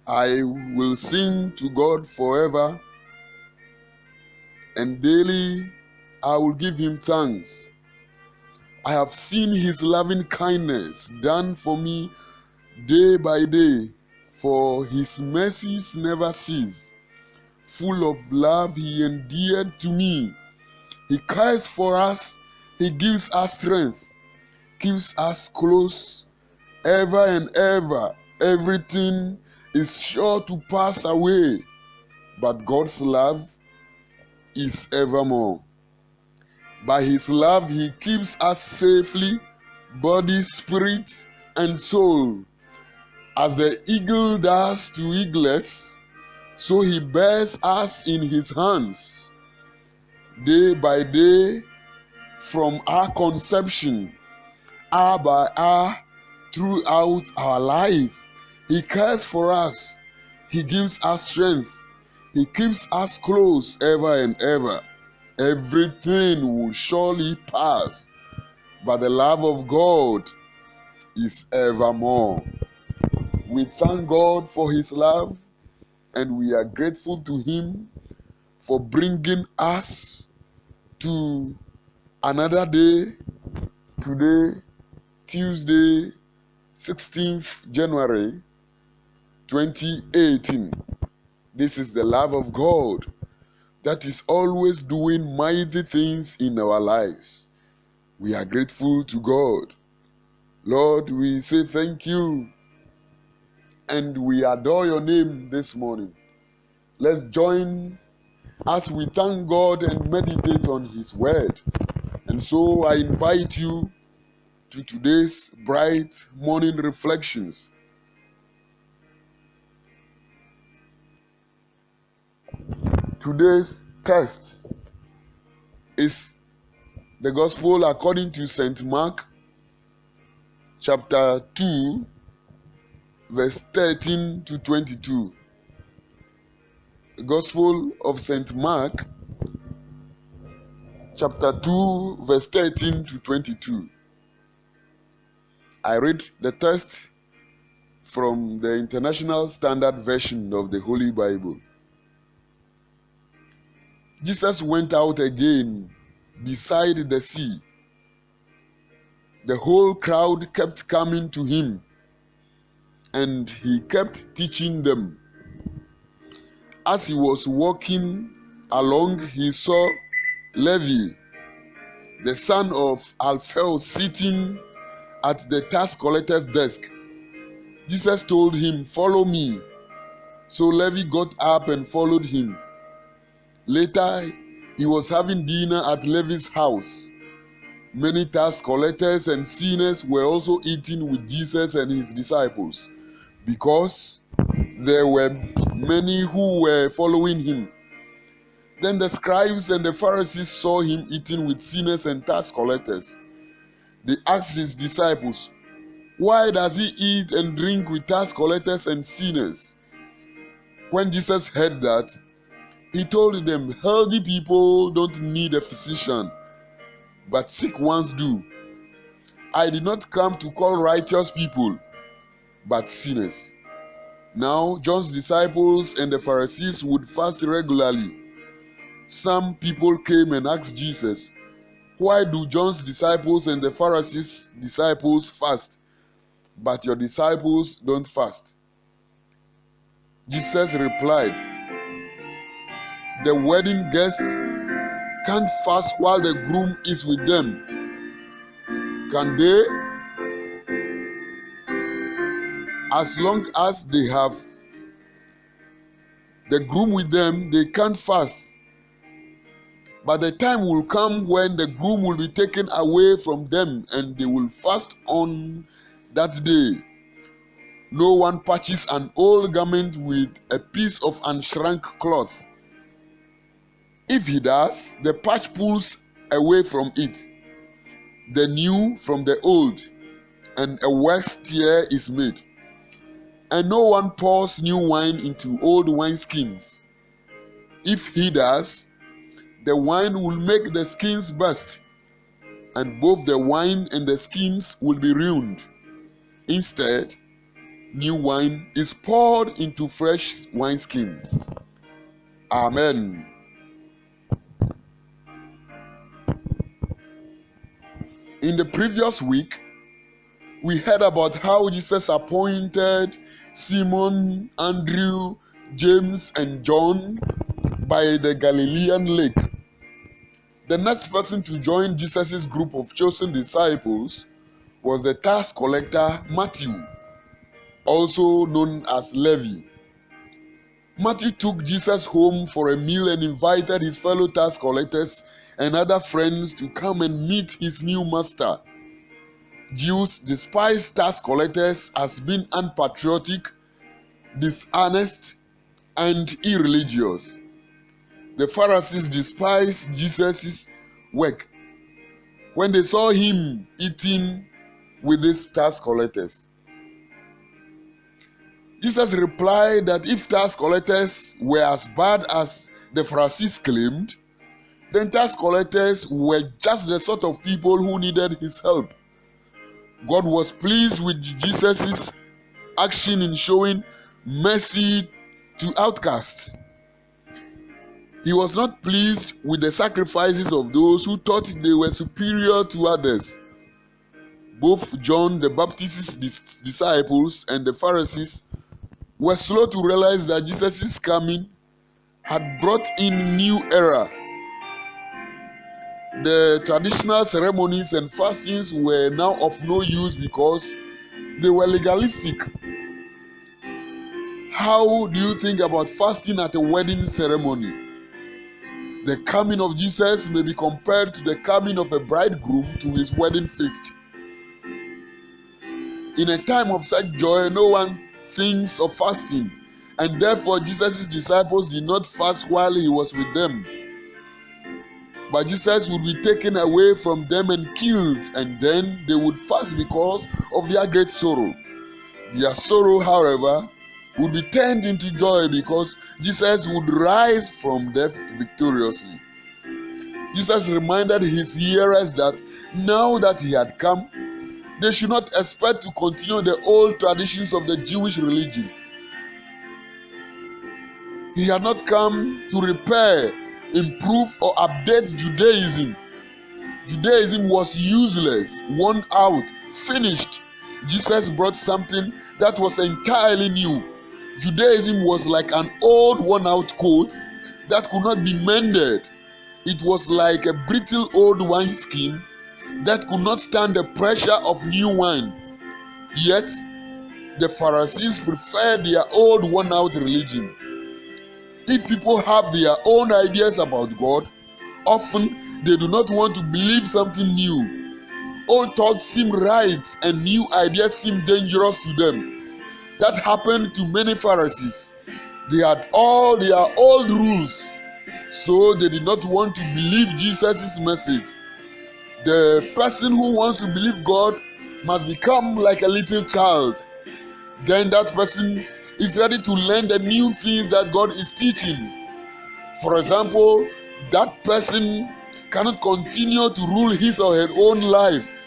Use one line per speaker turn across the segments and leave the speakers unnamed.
I will sing to God forever, and daily I will give him thanks. I have seen his loving kindness done for me day by day, for his mercies never cease. Full of love, he endeared to me. He cares for us, he gives us strength, keeps us close ever and ever. Everything is sure to pass away, but God's love is evermore. By his love, he keeps us safely, body, spirit, and soul. As the eagle does to eaglets, so he bears us in his hands. Day by day, from our conception, hour by hour, throughout our life, he cares for us. He gives us strength. He keeps us close ever and ever. Everything will surely pass, but the love of God is evermore. We thank God for his love, and we are grateful to him for bringing us to another day. Today, Tuesday, 16th January 2018. This is the love of God that is always doing mighty things in our lives. We are grateful to God. Lord, we say thank you and we adore your name this morning. Let's join as we thank God and meditate on his word. And so I invite you to today's bright morning reflections. Today's text is the Gospel according to St. Mark, chapter 2, verse 13 to 22. The Gospel of St. Mark, chapter 2, verse 13 to 22. I read the text from the International Standard Version of the Holy Bible. Jesus went out again beside the sea. The whole crowd kept coming to him, and he kept teaching them. As he was walking along, he saw Levi, the son of Alphaeus, sitting at the tax collector's desk. Jesus told him, "Follow me." So Levi got up and followed him. Later, he was having dinner at Levi's house. Many tax collectors and sinners were also eating with Jesus and his disciples, because there were many who were following him. Then the scribes and the Pharisees saw him eating with sinners and tax collectors. They asked his disciples, "Why does he eat and drink with tax collectors and sinners?" When Jesus heard that, he told them, "Healthy people don't need a physician, but sick ones do. I did not come to call righteous people, but sinners." Now, John's disciples and the Pharisees would fast regularly. Some people came and asked Jesus, "Why do John's disciples and the Pharisees' disciples fast, but your disciples don't fast?" Jesus replied, "The wedding guests can't fast while the groom is with them, can they? As long as they have the groom with them, they can't fast. But the time will come when the groom will be taken away from them, and they will fast on that day. No one patches an old garment with a piece of unshrunk cloth. If he does, the patch pulls away from it, the new from the old, and a worse tear is made. And no one pours new wine into old wineskins. If he does, the wine will make the skins burst, and both the wine and the skins will be ruined. Instead, new wine is poured into fresh wineskins. Amen. In the previous week, we heard about how Jesus appointed Simon, Andrew, James, and John by the Galilean lake. The next person to join Jesus' group of chosen disciples was the tax collector Matthew, also known as Levi. Matthew took Jesus home for a meal and invited his fellow tax collectors and other friends to come and meet his new master. Jews despised tax collectors as being unpatriotic, dishonest, and irreligious. The Pharisees despised Jesus' work when they saw him eating with these tax collectors. Jesus replied that if tax collectors were as bad as the Pharisees claimed, then tax collectors were just the sort of people who needed his help. God was pleased with Jesus' action in showing mercy to outcasts. He was not pleased with the sacrifices of those who thought they were superior to others. Both John the Baptist's disciples and the Pharisees were slow to realize that Jesus' coming had brought in new era. The traditional ceremonies and fastings were now of no use because they were legalistic. How do you think about fasting at a wedding ceremony? The coming of Jesus may be compared to the coming of a bridegroom to his wedding feast. In a time of such joy, no one thinks of fasting, and therefore Jesus' disciples did not fast while he was with them. But Jesus would be taken away from them and killed, and then they would fast because of their great sorrow. Their sorrow, however, would be turned into joy because Jesus would rise from death victoriously. Jesus reminded his hearers that now that he had come, they should not expect to continue the old traditions of the Jewish religion. He had not come to repair, improve, or update Judaism. Judaism was useless, worn out, finished. Jesus brought something that was entirely new. Judaism was like an old, worn-out coat that could not be mended. It was like a brittle old wineskin that could not stand the pressure of new wine. Yet, the Pharisees preferred their old, worn-out religion. If people have their own ideas about God, often they do not want to believe something new. Old thoughts seem right and new ideas seem dangerous to them. That happened to many Pharisees. They had all their old rules, so they did not want to believe Jesus' message. The person who wants to believe God must become like a little child. Then that person is ready to learn the new things that God is teaching. For example, that person cannot continue to rule his or her own life.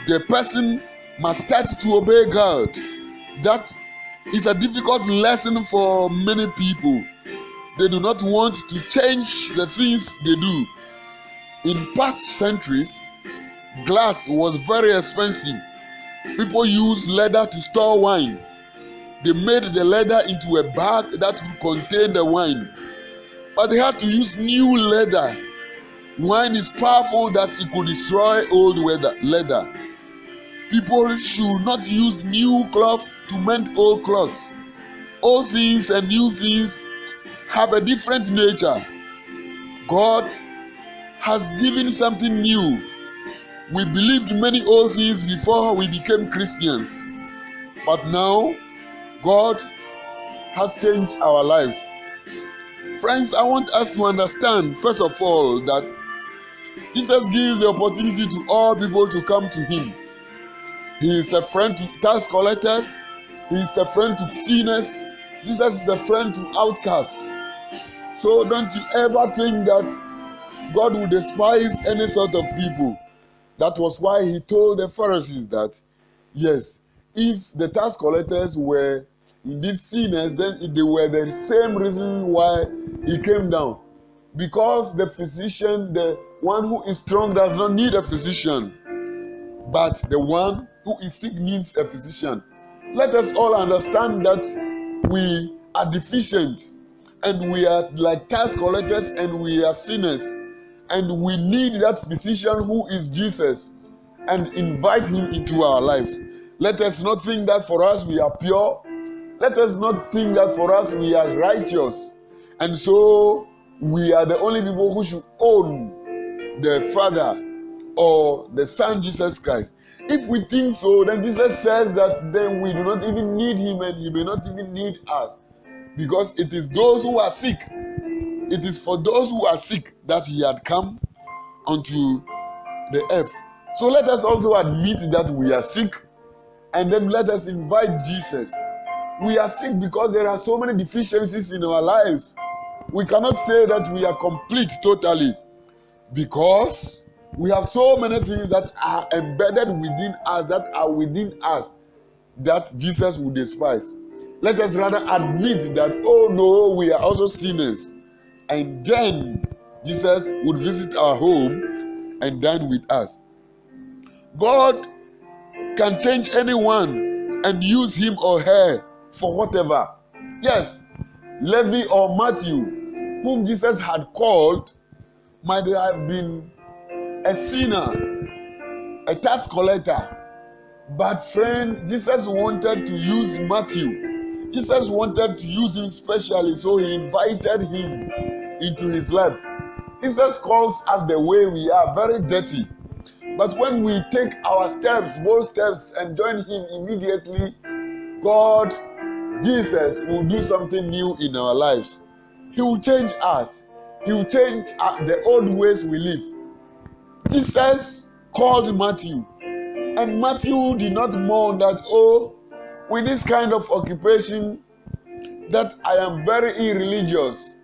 The person must start to obey God. That is a difficult lesson for many people. They do not want to change the things they do. In past centuries, glass was very expensive. People used leather to store wine. They made the leather into a bag that would contain the wine. But they had to use new leather. Wine is powerful that it could destroy old leather. People should not use new cloth to mend old cloths. Old things and new things have a different nature. God has given something new. We believed many old things before we became Christians. But now, God has changed our lives. Friends, I want us to understand, first of all, that Jesus gives the opportunity to all people to come to him. He is a friend to tax collectors. He is a friend to sinners. Jesus is a friend to outcasts. So don't you ever think that God will despise any sort of people. That was why he told the Pharisees that, yes, if the tax collectors were indeed sinners, then they were the same reason why he came down. Because the physician, the one who is strong, does not need a physician, but the one who is sick needs a physician. Let us all understand that we are deficient, and we are like tax collectors, and we are sinners, and we need that physician who is Jesus, and invite him into our lives. Let us not think that for us we are pure. Let us not think that for us we are righteous, and so we are the only people who should own the Father or the Son Jesus Christ. If we think so, then Jesus says that then we do not even need him, and he may not even need us, because it is those who are sick. It is for those who are sick that he had come unto the earth. So let us also admit that we are sick, and then let us invite Jesus. We are sick because there are so many deficiencies in our lives. We cannot say that we are complete totally, because we have so many things that are embedded within us, that Jesus would despise. Let us rather admit that, oh no, we are also sinners. And then Jesus would visit our home and dine with us. God can change anyone and use him or her for whatever. Yes, Levi or Matthew, whom Jesus had called, might have been a sinner, a tax collector. But friend, Jesus wanted to use Matthew. Jesus wanted to use him specially, so he invited him into his life. Jesus calls us the way we are, very dirty. But when we take our steps, bold steps, and join him immediately, God, Jesus, will do something new in our lives. He will change us. He will change the old ways we live. Jesus called Matthew, and Matthew did not mourn that, oh, with this kind of occupation, that I am very irreligious,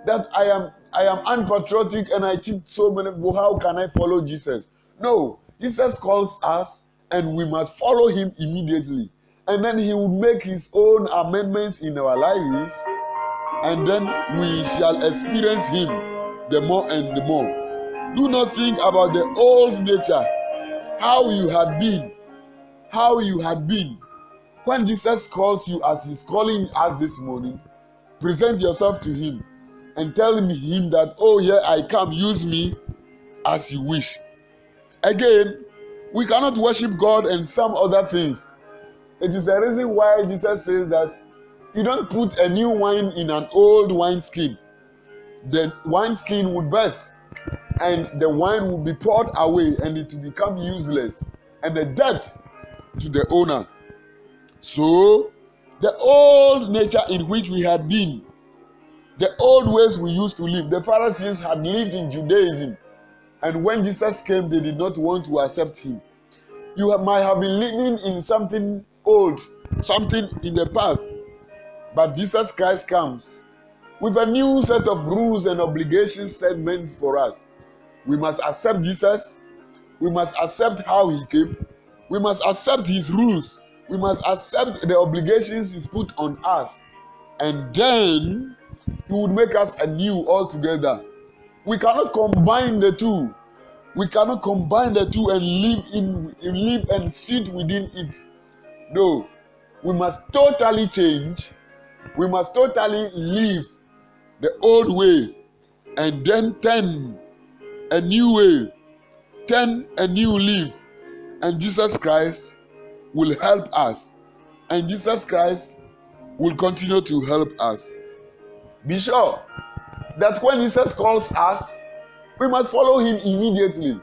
that I am unpatriotic, and I cheat so many people. How can I follow Jesus? No, Jesus calls us, and we must follow him immediately. And then he will make his own amendments in our lives, and then we shall experience him the more and the more. Do not think about the old nature, how you had been. When Jesus calls you as he's calling us this morning, present yourself to him and tell him that, oh yeah, I come, use me as you wish. Again, we cannot worship God and some other things. It is the reason why Jesus says that you don't put a new wine in an old wineskin. The wineskin would burst, and the wine will be poured away, and it will become useless, and a debt to the owner. So, the old nature in which we had been, the old ways we used to live, the Pharisees had lived in Judaism, and when Jesus came, they did not want to accept him. You might have been living in something old, something in the past, but Jesus Christ comes with a new set of rules and obligations set meant for us. We must accept Jesus. We must accept how he came. We must accept his rules. We must accept the obligations he's put on us. And then he would make us anew altogether. We cannot combine the two. We cannot combine the two and live and sit within it. No. We must totally change. We must totally leave the old way and then turn a new way, turn a new leaf, and Jesus Christ will help us, and Jesus Christ will continue to help us. Be sure that when Jesus calls us, we must follow him immediately.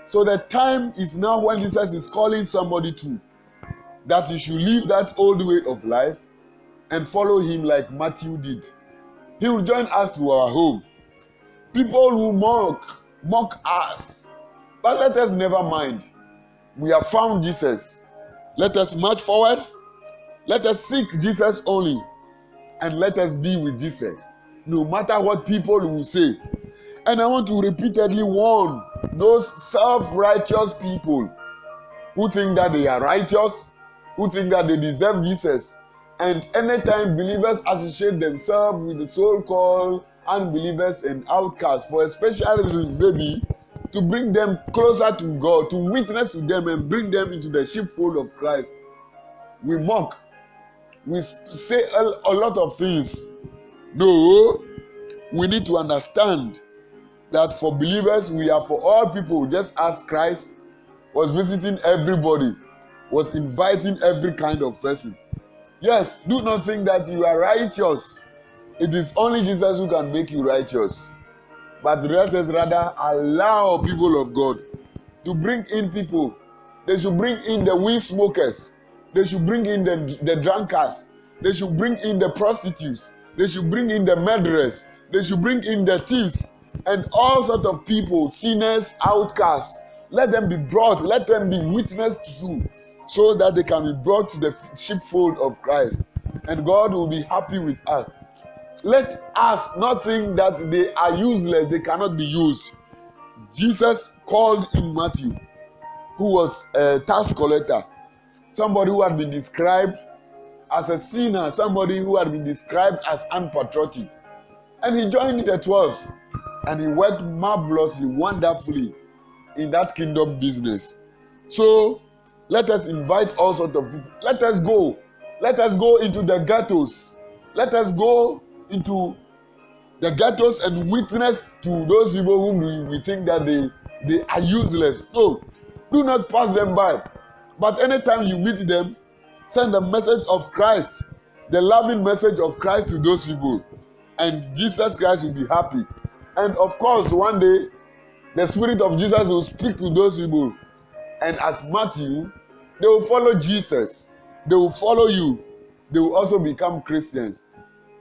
So the time is now when Jesus is calling somebody to, that you should leave that old way of life and follow him like Matthew did. He will join us to our home. People will mock us, but let us never mind. We have found Jesus. Let us march forward. Let us seek Jesus only, and let us be with Jesus, no matter what people will say. And I want to repeatedly warn those self-righteous people who think that they are righteous, who think that they deserve Jesus. And anytime believers associate themselves with the so-called unbelievers and outcasts for a special reason, maybe to bring them closer to God, to witness to them and bring them into the sheepfold of Christ, we mock. We say a lot of things. No, we need to understand that for believers, we are for all people, just as Christ was visiting everybody, was inviting every kind of person. Yes, do not think that you are righteous. It is only Jesus who can make you righteous. But let us rather allow people of God to bring in people. They should bring in the weed smokers. They should bring in the drunkards. They should bring in the prostitutes. They should bring in the murderers. They should bring in the thieves and all sorts of people, sinners, outcasts. Let them be brought. Let them be witnessed to, so that they can be brought to the sheepfold of Christ. And God will be happy with us. Let us not think that they are useless, they cannot be used. Jesus called in Matthew, who was a tax collector, somebody who had been described as a sinner, somebody who had been described as unpatriotic. And he joined the 12, and he worked marvelously, wonderfully in that kingdom business. So let us invite all sorts of people. Let us go. Let us go into the ghettos. Let us go into the ghettos and witness to those people whom we think that they are useless. No, do not pass them by. But anytime you meet them, send a message of Christ, the loving message of Christ to those people. And Jesus Christ will be happy. And of course, one day, the Spirit of Jesus will speak to those people. And as Matthew, they will follow Jesus. They will follow you. They will also become Christians.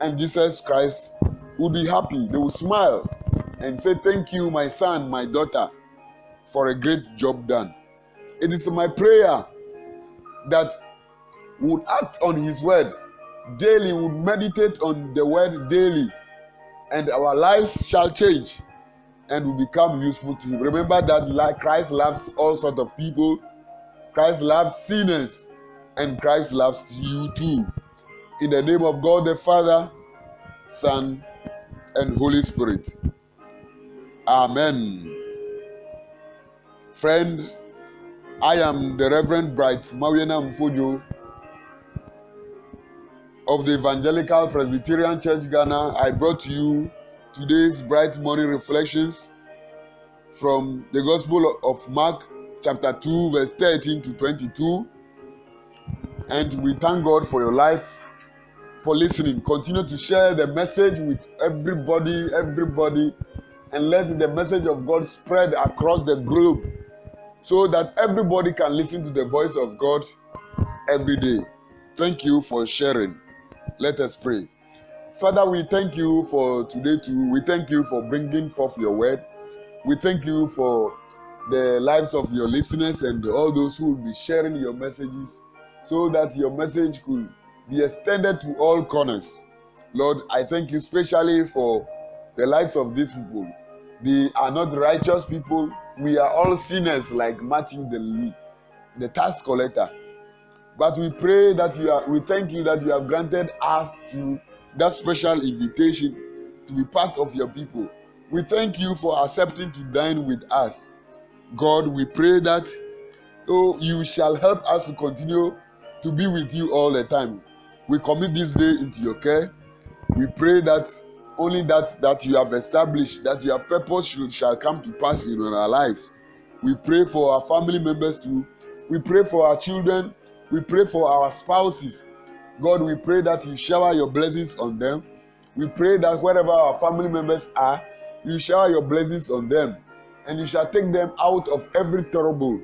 And Jesus Christ will be happy. They will smile and say, "Thank you, my son, my daughter, for a great job done." It is my prayer that we would act on his word daily, we would meditate on the word daily, and our lives shall change and will become useful to him. Remember that Christ loves all sorts of people. Christ loves sinners, and Christ loves you too. In the name of God the Father, Son, and Holy Spirit. Amen. Friend, I am the Reverend Bright Mawiena Mfojo of the Evangelical Presbyterian Church Ghana. I brought to you today's Bright Morning Reflections from the Gospel of Mark, chapter 2, verse 13 to 22. And we thank God for your life, for listening. Continue to share the message with everybody, and let the message of God spread across the globe so that everybody can listen to the voice of God every day. Thank you for sharing. Let us pray. Father, we thank you for today too. We thank you for bringing forth your word. We thank you for the lives of your listeners and all those who will be sharing your messages so that your message could be extended to all corners. Lord, I thank you especially for the lives of these people. They are not righteous people. We are all sinners like Matthew the tax collector. But we pray that we thank you that you have granted us to that special invitation to be part of your people. We thank you for accepting to dine with us. God, we pray that you shall help us to continue to be with you all the time. We commit this day into your care. We pray that only that you have established, that your purpose shall come to pass in our lives. We pray for our family members too. We pray for our children. We pray for our spouses. God, we pray that you shower your blessings on them. We pray that wherever our family members are, you shower your blessings on them. And you shall take them out of every trouble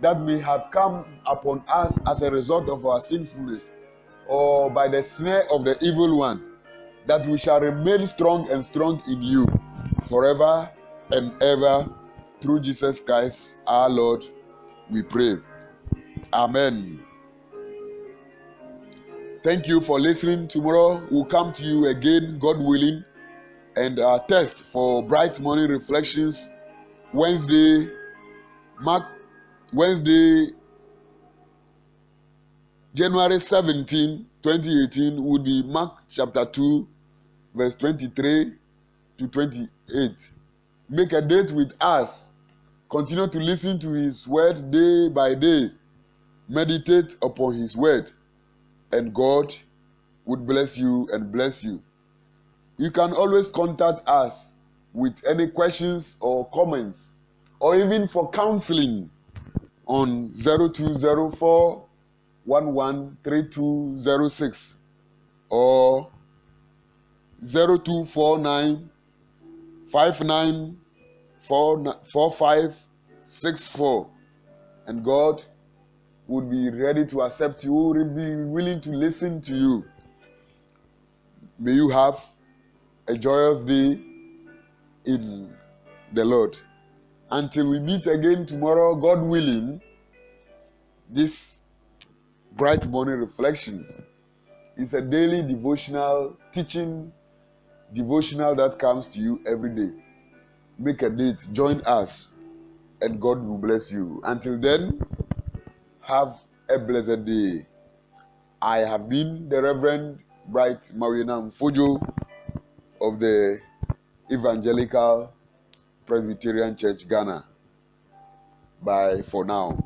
that may have come upon us as a result of our sinfulness or by the snare of the evil one, that we shall remain strong and strong in you forever and ever. Through Jesus Christ our Lord, we pray. Amen. Thank you for listening. Tomorrow we'll come to you again, God willing, and our test for Bright Morning Reflections, Wednesday, January 17, 2018 would be Mark chapter 2, verse 23 to 28. Make a date with us. Continue to listen to his word day by day. Meditate upon his word, and God would bless you and bless you. You can always contact us with any questions or comments, or even for counseling on 0204 113206 or 0249 594564, and God would be ready to accept you, would be willing to listen to you. May you have a joyous day in the Lord. Until we meet again tomorrow, God willing, this Bright Morning Reflection is a daily devotional teaching devotional that comes to you every day. Make a date, join us, and God will bless you. Until then, have a blessed day. I have been the Reverend Bright Marina Mfojo of the Evangelical Presbyterian Church, Ghana. Bye for now.